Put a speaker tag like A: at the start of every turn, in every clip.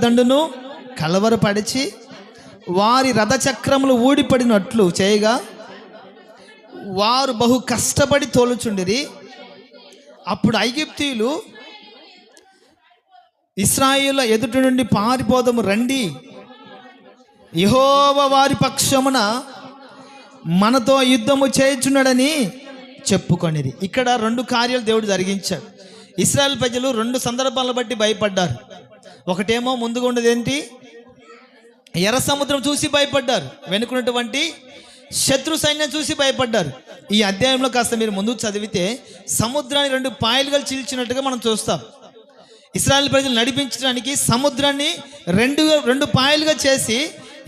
A: దండును కలవరపడిచి వారి రథచక్రములు ఊడిపడినట్లు చేయగా వారు బహు కష్టపడి తోలుచుండిరి. అప్పుడు ఐగుప్తీయులు ఇశ్రాయేలు ఎదుటి నుండి పారిపోదము రండి, యెహోవా వారి పక్షమున మనతో యుద్ధము చేయుచున్నాడని చెప్పుకొనిరి. ఇక్కడ రెండు కార్యాలు దేవుడు జరిగించాడు. ఇశ్రాయేలు ప్రజలు రెండు సందర్భాలను బట్టి భయపడ్డారు. ఒకటేమో ముందుగా ఉండేది ఏంటి, ఎర్ర సముద్రం చూసి భయపడ్డారు. వెనుకున్నటువంటి శత్రు సైన్యం చూసి భయపడ్డారు. ఈ అధ్యాయంలో కాస్త మీరు ముందుకు చదివితే సముద్రాన్ని రెండు పాయలుగా చీల్చినట్టుగా మనం చూస్తాం. ఇశ్రాయేలు ప్రజలు నడిపించడానికి సముద్రాన్ని రెండు పాయలుగా చేసి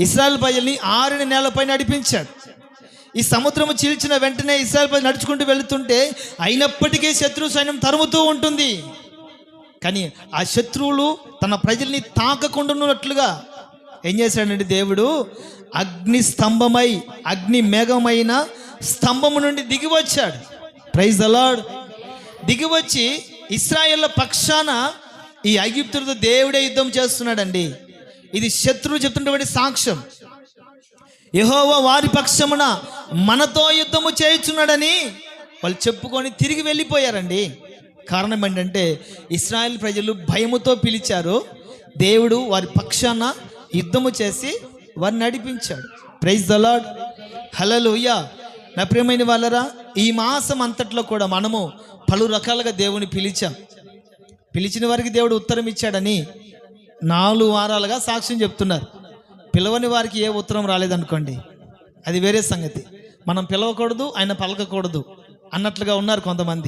A: ఇశ్రాయేలు ప్రజల్ని ఆరిన నేలపై నడిపించాడు. ఈ సముద్రము చీల్చిన వెంటనే ఇశ్రాయేలు ప్రజలు నడుచుకుంటూ వెళుతుంటే అయినప్పటికీ శత్రు సైన్యం తరుముతూ ఉంటుంది. కానీ ఆ శత్రువులు తన ప్రజల్ని తాకకుండానట్లుగా ఏం చేశాడంటే దేవుడు అగ్ని స్తంభమై అగ్ని మేఘమైన స్తంభము నుండి దిగి వచ్చాడు. Praise the Lord. దిగి వచ్చి ఇశ్రాయేళ్ల పక్షాన ఈ ఐగుప్తులతో దేవుడే యుద్ధం చేస్తున్నాడండి. ఇది శత్రువు చెప్తున్నటువంటి సాక్ష్యం. యెహోవా వారి పక్షమున మనతో యుద్ధము చేయుచున్నాడని వాళ్ళు చెప్పుకొని తిరిగి వెళ్ళిపోయారండి. కారణం ఏంటంటే ఇశ్రాయేల్ ప్రజలు భయముతో పిలిచారు, దేవుడు వారి పక్షాన యుద్ధము చేసి వారిని నడిపించాడు. Praise the Lord. హల్లెలూయా. నా ప్రియమైన వాళ్ళరా, ఈ మాసం అంతట్లో కూడా మనము పలు రకాలుగా దేవుని పిలిచిన వారికి దేవుడు ఉత్తరం ఇచ్చాడని 4 వారాలుగా సాక్ష్యం చెప్తున్నారు. పిలవని వారికి ఏ ఉత్తరం రాలేదనుకోండి, అది వేరే సంగతి. మనం పిలవకూడదు, ఆయన పలకకూడదు అన్నట్లుగా ఉన్నారు కొంతమంది.